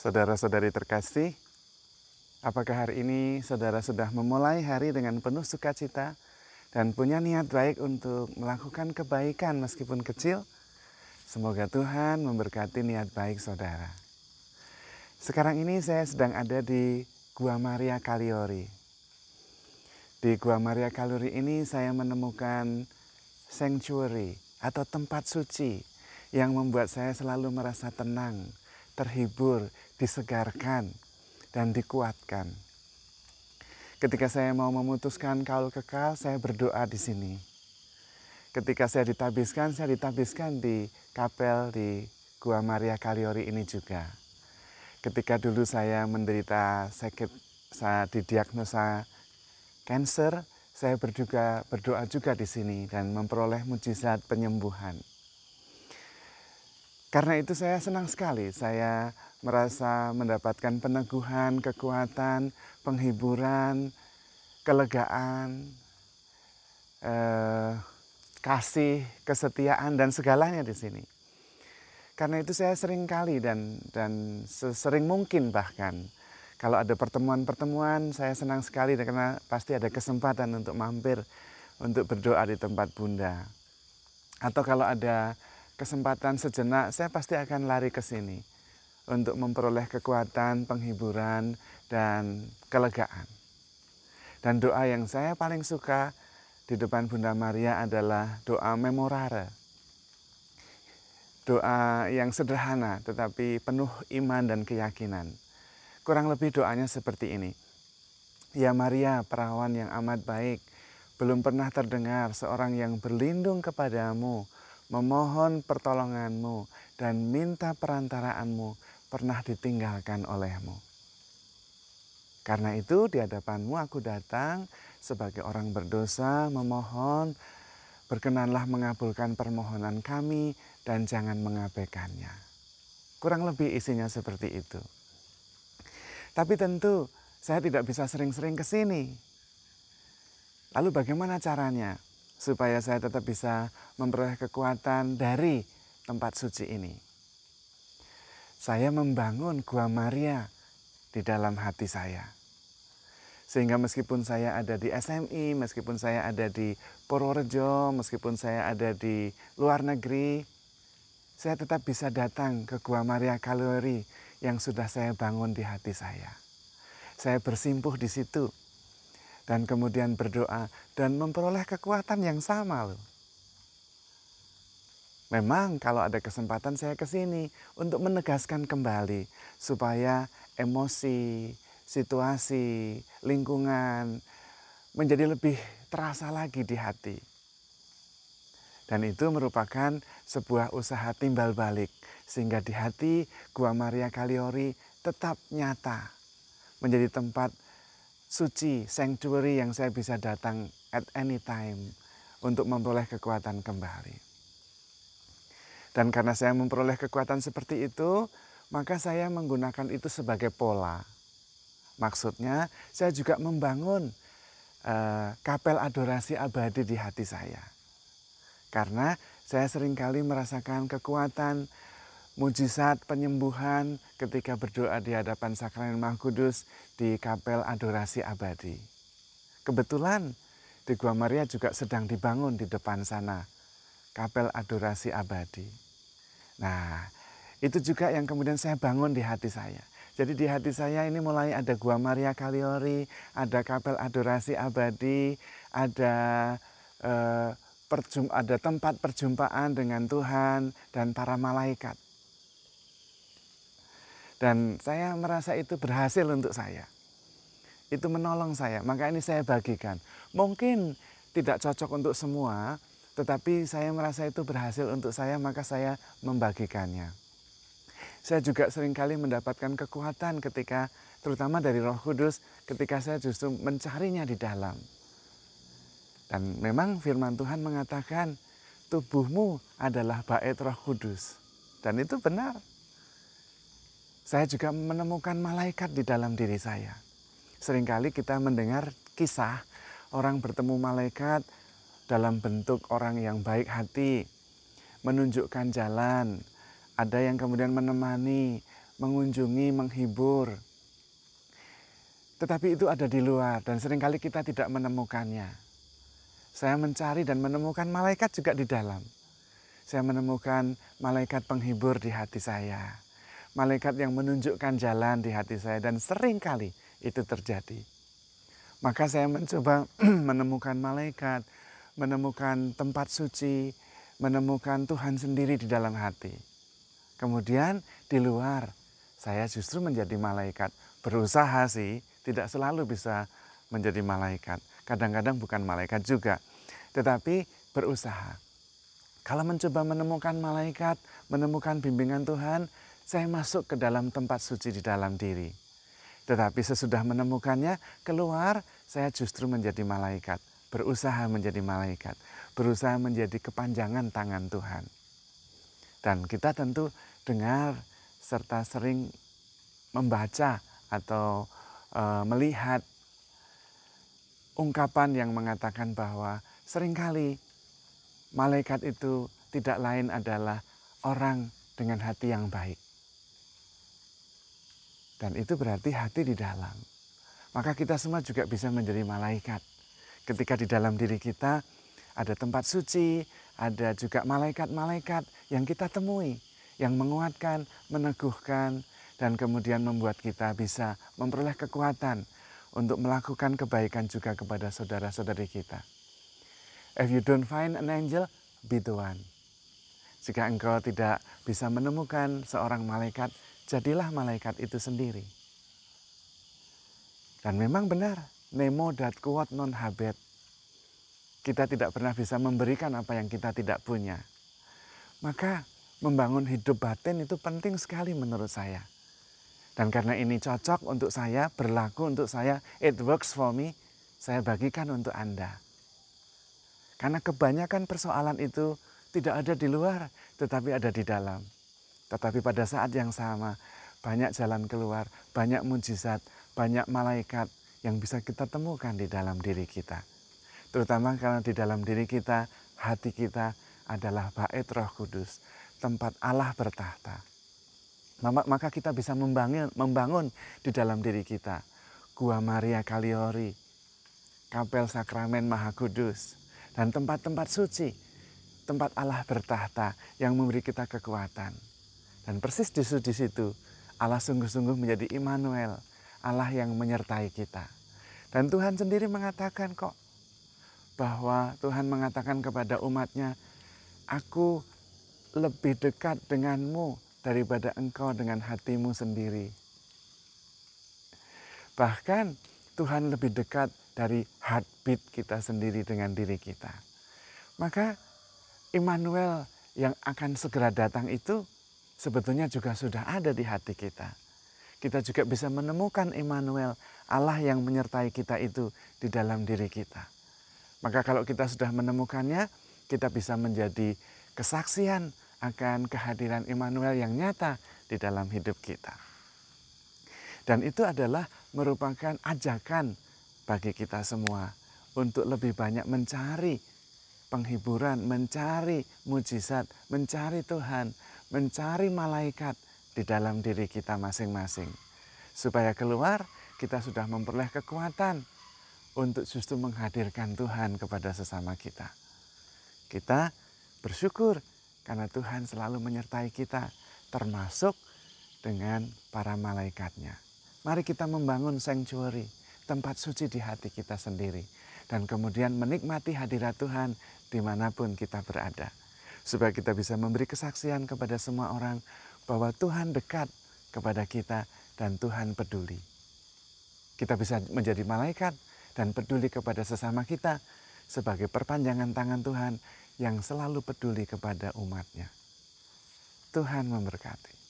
Saudara-saudari terkasih, apakah hari ini saudara sudah memulai hari dengan penuh sukacita dan punya niat baik untuk melakukan kebaikan meskipun kecil? Semoga Tuhan memberkati niat baik saudara. Sekarang ini saya sedang ada di Gua Maria Kaliori. Di Gua Maria Kaliori ini saya menemukan sanctuary atau tempat suci yang membuat saya selalu merasa tenang, terhibur, disegarkan, dan dikuatkan. Ketika saya mau memutuskan kaul kekal, saya berdoa di sini. Ketika saya ditabiskan di kapel di Gua Maria Kaliori ini juga. Ketika dulu saya menderita sakit, saya didiagnosa kanker, saya berdoa juga di sini dan memperoleh mujizat penyembuhan. Karena itu saya senang sekali, saya merasa mendapatkan peneguhan, kekuatan, penghiburan, kelegaan, kasih, kesetiaan, dan segalanya di sini. Karena itu saya sering kali dan sesering mungkin bahkan kalau ada pertemuan-pertemuan saya senang sekali karena pasti ada kesempatan untuk mampir untuk berdoa di tempat Bunda. Atau kalau ada kesempatan sejenak saya pasti akan lari ke sini untuk memperoleh kekuatan, penghiburan, dan kelegaan. Dan doa yang saya paling suka di depan Bunda Maria adalah doa memorare. Doa yang sederhana tetapi penuh iman dan keyakinan. Kurang lebih doanya seperti ini. Ya Maria, perawan yang amat baik, belum pernah terdengar seorang yang berlindung kepadamu, memohon pertolonganmu, dan minta perantaraanmu pernah ditinggalkan olehmu. Karena itu di hadapanmu aku datang sebagai orang berdosa memohon, berkenanlah mengabulkan permohonan kami dan jangan mengabaikannya. Kurang lebih isinya seperti itu. Tapi tentu saya tidak bisa sering-sering ke sini. Lalu bagaimana caranya supaya saya tetap bisa memperoleh kekuatan dari tempat suci ini? Saya membangun Gua Maria di dalam hati saya. Sehingga meskipun saya ada di SMI, meskipun saya ada di Purworejo, meskipun saya ada di luar negeri, saya tetap bisa datang ke Gua Maria Kaliori yang sudah saya bangun di hati saya. Saya bersimpuh di situ dan kemudian berdoa dan memperoleh kekuatan yang sama loh. Memang kalau ada kesempatan saya ke sini untuk menegaskan kembali supaya emosi, situasi, lingkungan menjadi lebih terasa lagi di hati. Dan itu merupakan sebuah usaha timbal balik sehingga di hati Gua Maria Kaliori tetap nyata menjadi tempat suci, sanctuary yang saya bisa datang at any time untuk memperoleh kekuatan kembali. Dan karena saya memperoleh kekuatan seperti itu, maka saya menggunakan itu sebagai pola. Maksudnya saya juga membangun kapel adorasi abadi di hati saya. Karena saya seringkali merasakan kekuatan, mujizat penyembuhan ketika berdoa di hadapan Sakramen Maha Kudus di kapel adorasi abadi. Kebetulan di Gua Maria juga sedang dibangun di depan sana, kapel adorasi abadi. Nah, itu juga yang kemudian saya bangun di hati saya. Jadi di hati saya ini mulai ada Gua Maria Kaliori, ada kapel adorasi abadi, ada tempat perjumpaan dengan Tuhan dan para malaikat. Dan saya merasa itu berhasil untuk saya. Itu menolong saya, maka ini saya bagikan. Mungkin tidak cocok untuk semua, tetapi saya merasa itu berhasil untuk saya, maka saya membagikannya. Saya juga seringkali mendapatkan kekuatan ketika, terutama dari Roh Kudus, ketika saya justru mencarinya di dalam. Dan memang firman Tuhan mengatakan, tubuhmu adalah bait Roh Kudus. Dan itu benar. Saya juga menemukan malaikat di dalam diri saya. Seringkali kita mendengar kisah orang bertemu malaikat dalam bentuk orang yang baik hati, menunjukkan jalan, ada yang kemudian menemani, mengunjungi, menghibur. Tetapi itu ada di luar dan seringkali kita tidak menemukannya. Saya mencari dan menemukan malaikat juga di dalam. Saya menemukan malaikat penghibur di hati saya. Malaikat yang menunjukkan jalan di hati saya dan seringkali itu terjadi. Maka saya mencoba menemukan malaikat, menemukan tempat suci, menemukan Tuhan sendiri di dalam hati. Kemudian di luar saya justru menjadi malaikat. Berusaha sih, tidak selalu bisa menjadi malaikat. Kadang-kadang bukan malaikat juga, tetapi berusaha. Kalau mencoba menemukan malaikat, menemukan bimbingan Tuhan, saya masuk ke dalam tempat suci di dalam diri. Tetapi sesudah menemukannya, keluar saya justru menjadi malaikat. Berusaha menjadi malaikat. Berusaha menjadi kepanjangan tangan Tuhan. Dan kita tentu dengar serta sering membaca atau melihat ungkapan yang mengatakan bahwa seringkali malaikat itu tidak lain adalah orang dengan hati yang baik. Dan itu berarti hati di dalam. Maka kita semua juga bisa menjadi malaikat. Ketika di dalam diri kita ada tempat suci, ada juga malaikat-malaikat yang kita temui, yang menguatkan, meneguhkan, dan kemudian membuat kita bisa memperoleh kekuatan untuk melakukan kebaikan juga kepada saudara-saudari kita. If you don't find an angel, be the one. Jika engkau tidak bisa menemukan seorang malaikat, jadilah malaikat itu sendiri. Dan memang benar, nemo dat quod non habet. Kita tidak pernah bisa memberikan apa yang kita tidak punya. Maka membangun hidup batin itu penting sekali menurut saya. Dan karena ini cocok untuk saya, berlaku untuk saya, it works for me, saya bagikan untuk Anda. Karena kebanyakan persoalan itu tidak ada di luar, tetapi ada di dalam. Tetapi pada saat yang sama, banyak jalan keluar, banyak mujizat, banyak malaikat yang bisa kita temukan di dalam diri kita. Terutama karena di dalam diri kita, hati kita adalah bait Roh Kudus, tempat Allah bertahta. Maka kita bisa membangun di dalam diri kita Gua Maria Kaliori, Kapel Sakramen Maha Kudus, dan tempat-tempat suci, tempat Allah bertahta yang memberi kita kekuatan. Dan persis di situ Allah sungguh-sungguh menjadi Immanuel, Allah yang menyertai kita. Dan Tuhan sendiri mengatakan kok, bahwa Tuhan mengatakan kepada umatnya, aku lebih dekat denganmu daripada engkau dengan hatimu sendiri. Bahkan Tuhan lebih dekat dari heartbeat kita sendiri dengan diri kita. Maka Immanuel yang akan segera datang itu sebetulnya juga sudah ada di hati kita. Kita juga bisa menemukan Immanuel, Allah yang menyertai kita itu di dalam diri kita. Maka kalau kita sudah menemukannya, kita bisa menjadi kesaksian akan kehadiran Immanuel yang nyata di dalam hidup kita. Dan itu adalah merupakan ajakan bagi kita semua untuk lebih banyak mencari penghiburan, mencari mujizat, mencari Tuhan, mencari malaikat di dalam diri kita masing-masing. Supaya keluar kita sudah memperoleh kekuatan untuk justru menghadirkan Tuhan kepada sesama kita. Kita bersyukur karena Tuhan selalu menyertai kita, termasuk dengan para malaikatnya. Mari kita membangun sanctuary, tempat suci di hati kita sendiri. Dan kemudian menikmati hadirat Tuhan dimanapun kita berada. Supaya kita bisa memberi kesaksian kepada semua orang bahwa Tuhan dekat kepada kita dan Tuhan peduli. Kita bisa menjadi malaikat dan peduli kepada sesama kita sebagai perpanjangan tangan Tuhan yang selalu peduli kepada umatnya. Tuhan memberkati.